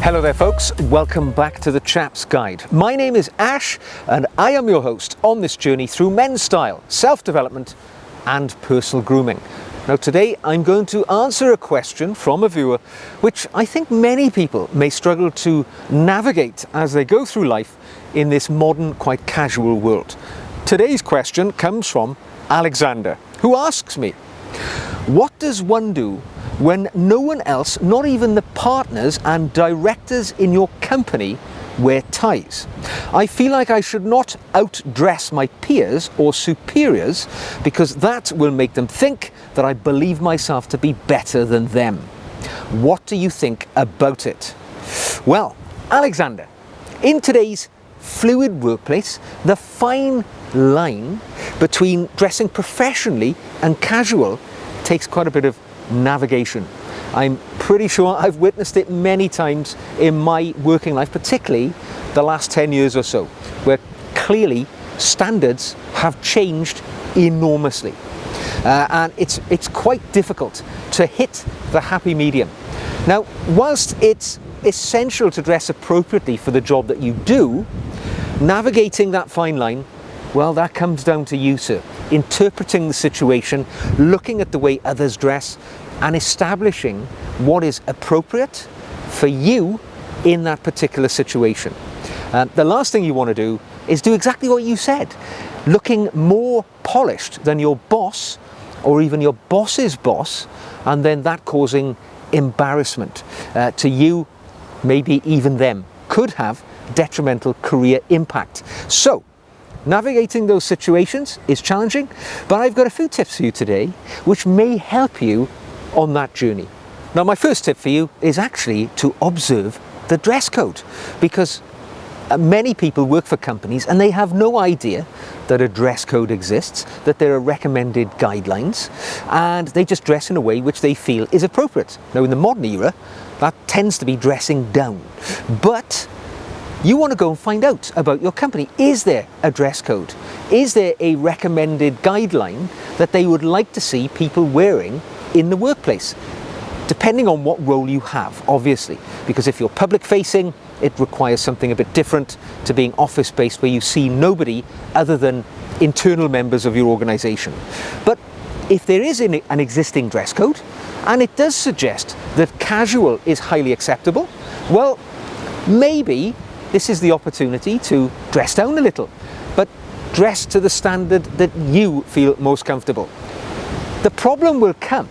Hello there folks, welcome back to the Chap's Guide. My name is Ash and I am your host on this journey through men's style, self-development and personal grooming. Now today I'm going to answer a question from a viewer which I think many people may struggle to navigate as they go through life in this modern, quite casual world. Today's question comes from Alexander, who asks me, what does one do when no one else, not even the partners and directors in your company, wear ties? I feel like I should not outdress my peers or superiors because that will make them think that I believe myself to be better than them. What do you think about it? Well, Alexander, in today's fluid workplace, the fine line between dressing professionally and casual takes quite a bit of navigation. I'm pretty sure I've witnessed it many times in my working life, particularly the last 10 years or so, where clearly standards have changed enormously. And it's quite difficult to hit the happy medium. Now, whilst it's essential to dress appropriately for the job that you do, navigating that fine line, well, that comes down to you, sir. Interpreting the situation, looking at the way others dress, and establishing what is appropriate for you in that particular situation. The last thing you want to do is do exactly what you said, looking more polished than your boss or even your boss's boss, and then that causing embarrassment to you, maybe even them, could have detrimental career impact. So, navigating those situations is challenging, but I've got a few tips for you today which may help you on that journey. Now, my first tip for you is actually to observe the dress code, because many people work for companies and they have no idea that a dress code exists, that there are recommended guidelines, and they just dress in a way which they feel is appropriate. Now, in the modern era, that tends to be dressing down, but you want to go and find out about your company. Is there a dress code? Is there a recommended guideline that they would like to see people wearing in the workplace? Depending on what role you have, obviously, because if you're public facing, it requires something a bit different to being office based, where you see nobody other than internal members of your organization. But if there is an existing dress code and it does suggest that casual is highly acceptable, well, maybe this is the opportunity to dress down a little, but dress to the standard that you feel most comfortable. The problem will come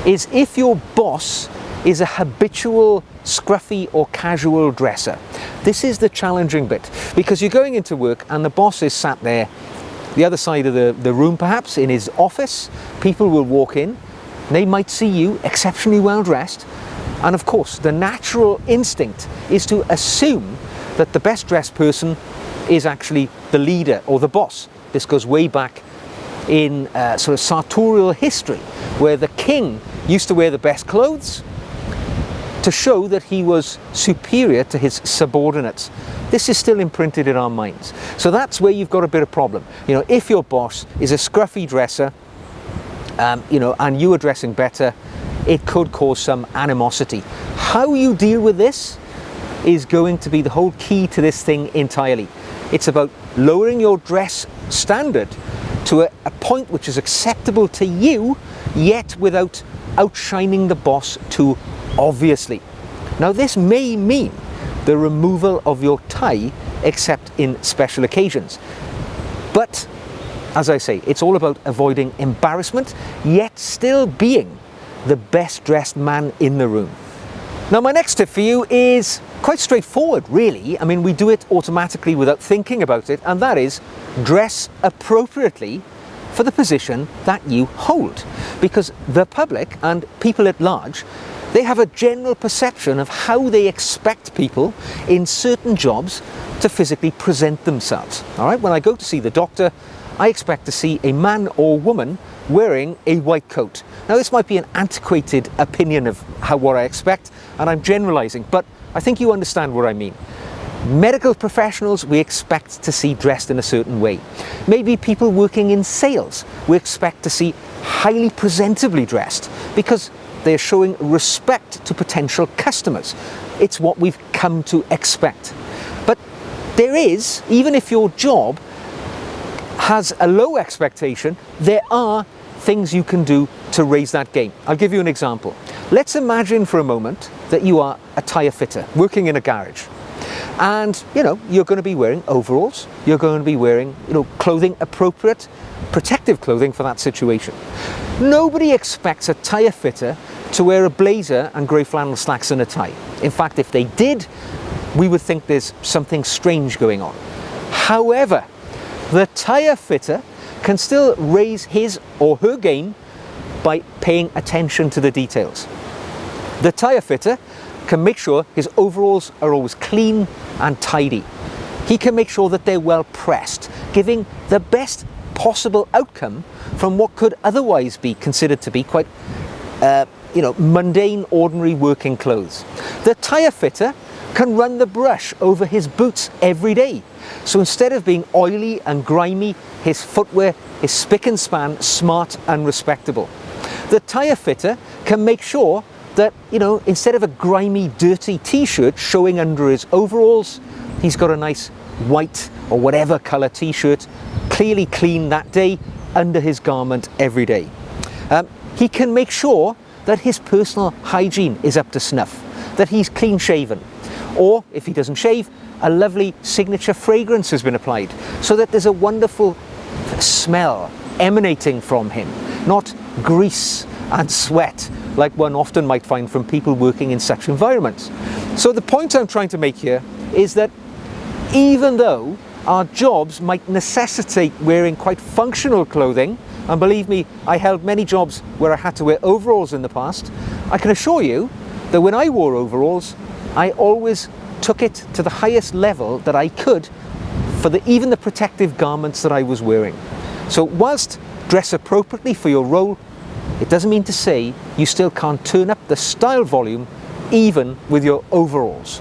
is if your boss is a habitual scruffy or casual dresser. This is the challenging bit, because you're going into work and the boss is sat there, the other side of the room perhaps, in his office. People will walk in, they might see you exceptionally well dressed, and of course the natural instinct is to assume that the best dressed person is actually the leader or the boss. This goes way back in sort of sartorial history, where the king used to wear the best clothes to show that he was superior to his subordinates. This is still imprinted in our minds. So that's where you've got a bit of problem. You know, if your boss is a scruffy dresser, you know, and you are dressing better, it could cause some animosity. How you deal with this is going to be the whole key to this thing entirely. It's about lowering your dress standard to a point which is acceptable to you, yet without outshining the boss too obviously. Now, this may mean the removal of your tie, except in special occasions. But, as I say, it's all about avoiding embarrassment, yet still being the best dressed man in the room. Now, my next tip for you is quite straightforward, really. I mean, we do it automatically without thinking about it, and that is dress appropriately for the position that you hold. Because the public and people at large, they have a general perception of how they expect people in certain jobs to physically present themselves. All right, when I go to see the doctor, I expect to see a man or woman wearing a white coat. Now, this might be an antiquated opinion of what I expect, and I'm generalizing, but I think you understand what I mean. Medical professionals we expect to see dressed in a certain way. Maybe people working in sales we expect to see highly presentably dressed, because They're showing respect to potential customers. It's what we've come to expect. But there is, even if your job has a low expectation, there are things you can do to raise that game. I'll give you an example. Let's imagine for a moment that you are a tyre fitter working in a garage. And you're going to be wearing overalls, you're going to be wearing clothing appropriate, protective clothing for that situation. Nobody expects a tyre fitter to wear a blazer and grey flannel slacks and a tie. In fact, if they did, we would think there's something strange going on. However, the tyre fitter can still raise his or her game by paying attention to the details. The tyre fitter can make sure his overalls are always clean and tidy. He can make sure that they're well pressed, giving the best possible outcome from what could otherwise be considered to be quite mundane, ordinary working clothes. The tyre fitter can run the brush over his boots every day. So instead of being oily and grimy, his footwear is spick and span, smart and respectable. The tyre fitter can make sure that, instead of a grimy, dirty t-shirt showing under his overalls, he's got a nice white or whatever colour t-shirt, clearly clean that day, under his garment every day. He can make sure that his personal hygiene is up to snuff, that he's clean shaven, or if he doesn't shave, a lovely signature fragrance has been applied so that there's a wonderful smell emanating from him, not grease and sweat like one often might find from people working in such environments. So the point I'm trying to make here is that even though our jobs might necessitate wearing quite functional clothing, and believe me, I held many jobs where I had to wear overalls in the past, I can assure you that when I wore overalls, I always took it to the highest level that I could for even the protective garments that I was wearing. So whilst dress appropriately for your role, it doesn't mean to say you still can't turn up the style volume even with your overalls.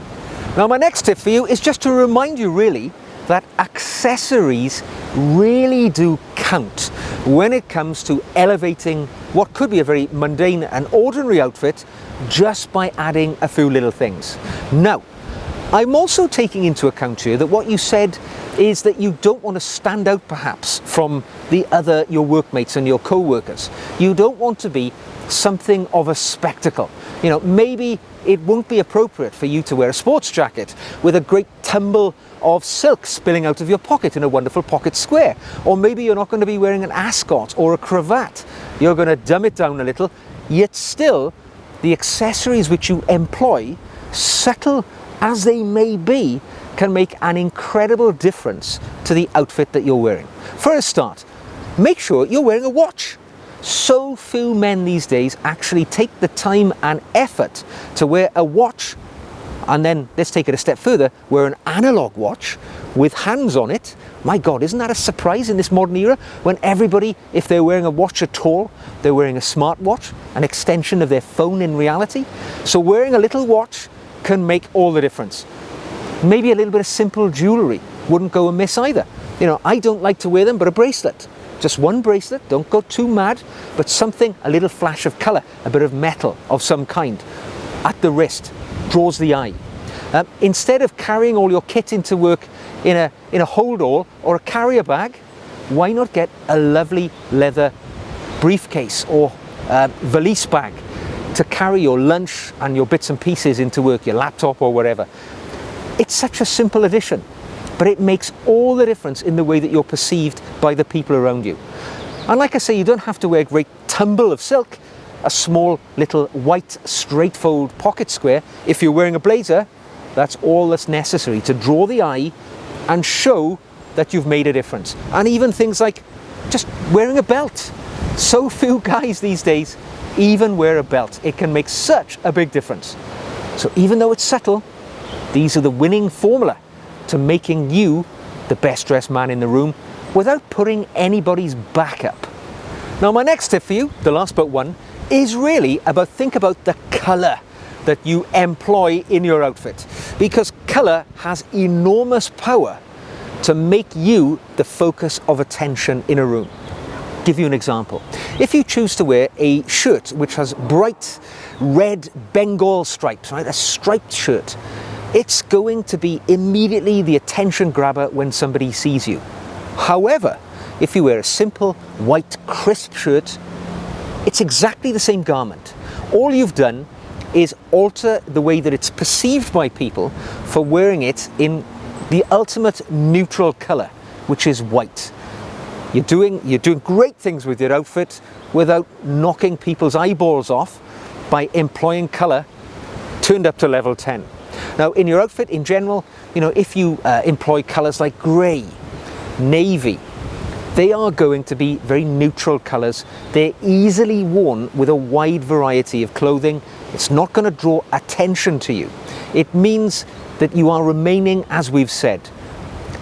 Now my next tip for you is just to remind you really that accessories really do count when it comes to elevating what could be a very mundane and ordinary outfit just by adding a few little things. Now, I'm also taking into account here that what you said is that you don't want to stand out perhaps from your workmates and your co-workers. You don't want to be something of a spectacle. Maybe it won't be appropriate for you to wear a sports jacket with a great tumble of silk spilling out of your pocket in a wonderful pocket square. Or maybe you're not going to be wearing an ascot or a cravat. You're going to dumb it down a little, yet still the accessories which you employ, subtle as they may be, can make an incredible difference to the outfit that you're wearing. For a start, make sure you're wearing a watch. So few men these days actually take the time and effort to wear a watch, and then let's take it a step further, wear an analog watch with hands on it. My God, isn't that a surprise in this modern era when everybody, if they're wearing a watch at all, they're wearing a smartwatch, an extension of their phone in reality. So wearing a little watch can make all the difference. Maybe a little bit of simple jewellery wouldn't go amiss either. I don't like to wear them, but a bracelet. Just one bracelet, don't go too mad, but something, a little flash of colour, a bit of metal of some kind at the wrist, draws the eye. Instead of carrying all your kit into work in a hold-all or a carrier bag, why not get a lovely leather briefcase or valise bag to carry your lunch and your bits and pieces into work, your laptop or whatever. It's such a simple addition, but it makes all the difference in the way that you're perceived by the people around you. And like I say, you don't have to wear a great tumble of silk, a small little white straight fold pocket square. If you're wearing a blazer, that's all that's necessary to draw the eye and show that you've made a difference. And even things like just wearing a belt. So few guys these days even wear a belt. It can make such a big difference. So even though it's subtle, these are the winning formula to making you the best dressed man in the room without putting anybody's back up. Now my next tip for you, the last but one, is really think about the colour that you employ in your outfit, because colour has enormous power to make you the focus of attention in a room. give you an example. If you choose to wear a shirt which has bright red Bengal stripes, right, a striped shirt, it's going to be immediately the attention grabber when somebody sees you. However, if you wear a simple white crisp shirt, it's exactly the same garment. All you've done is alter the way that it's perceived by people for wearing it in the ultimate neutral colour, which is white. You're doing great things with your outfit without knocking people's eyeballs off by employing colour turned up to level 10. Now, in your outfit in general, if you employ colours like grey, navy, they are going to be very neutral colours. They're easily worn with a wide variety of clothing. It's not going to draw attention to you. It means that you are remaining, as we've said,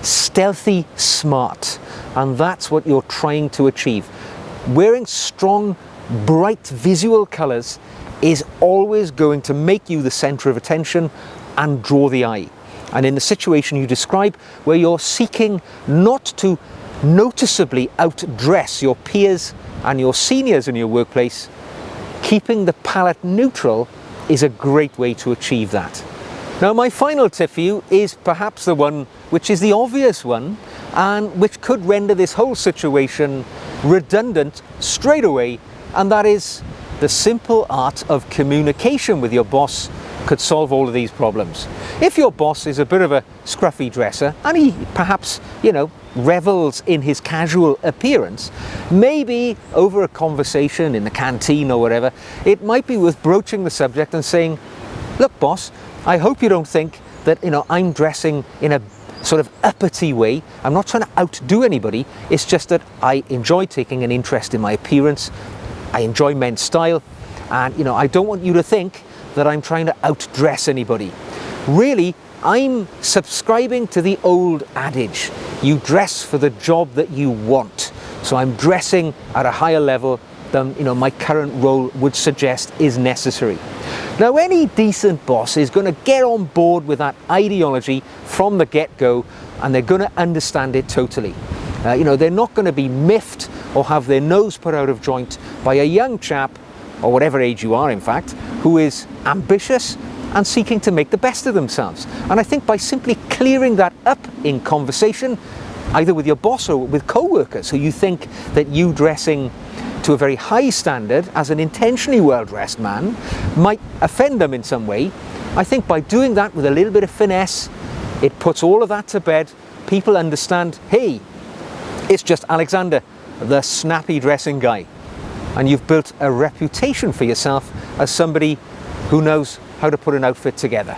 stealthy smart. And that's what you're trying to achieve. Wearing strong, bright visual colours is always going to make you the centre of attention and draw the eye. And in the situation you describe, where you're seeking not to noticeably outdress your peers and your seniors in your workplace, keeping the palette neutral is a great way to achieve that. Now, my final tip for you is perhaps the one which is the obvious one and which could render this whole situation redundant straight away, and that is the simple art of communication with your boss could solve all of these problems. If your boss is a bit of a scruffy dresser and he perhaps, revels in his casual appearance, maybe over a conversation in the canteen or whatever, it might be worth broaching the subject and saying, "Look, boss, I hope you don't think that, I'm dressing in a sort of uppity way. I'm not trying to outdo anybody. It's just that I enjoy taking an interest in my appearance. I enjoy men's style. And, I don't want you to think that I'm trying to outdress anybody. Really, I'm subscribing to the old adage, you dress for the job that you want. So I'm dressing at a higher level than, my current role would suggest is necessary." Now, any decent boss is going to get on board with that ideology from the get-go, and they're going to understand it totally. They're not going to be miffed or have their nose put out of joint by a young chap, or whatever age you are in fact, who is ambitious and seeking to make the best of themselves. And I think by simply clearing that up in conversation, either with your boss or with co-workers who you think that you dressing to a very high standard as an intentionally well-dressed man might offend them in some way, I think by doing that with a little bit of finesse, it puts all of that to bed. People understand, hey, it's just Alexander, the snappy dressing guy. And you've built a reputation for yourself as somebody who knows how to put an outfit together.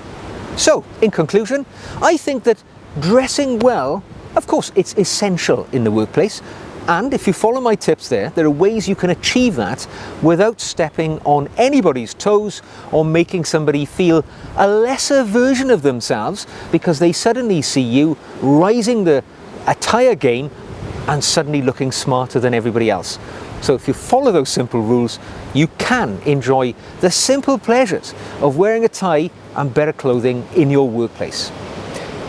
So, in conclusion, I think that dressing well, of course, it's essential in the workplace. And if you follow my tips there are ways you can achieve that without stepping on anybody's toes or making somebody feel a lesser version of themselves because they suddenly see you rising the attire game and suddenly looking smarter than everybody else. So if you follow those simple rules, you can enjoy the simple pleasures of wearing a tie and better clothing in your workplace.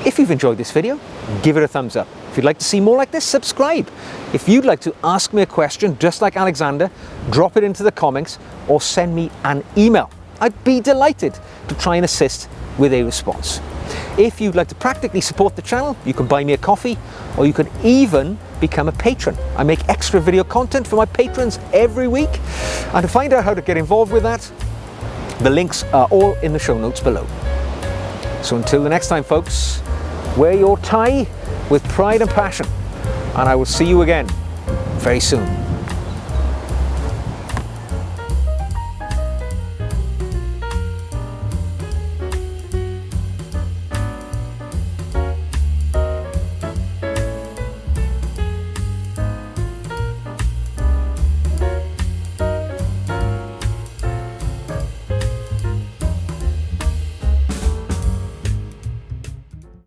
If you've enjoyed this video, give it a thumbs up. If you'd like to see more like this, subscribe. If you'd like to ask me a question just like Alexander, drop it into the comments or send me an email. I'd be delighted to try and assist with a response. If you'd like to practically support the channel, you can buy me a coffee, or you can even become a patron. I make extra video content for my patrons every week. And to find out how to get involved with that, the links are all in the show notes below. So until the next time, folks, wear your tie with pride and passion, and I will see you again very soon.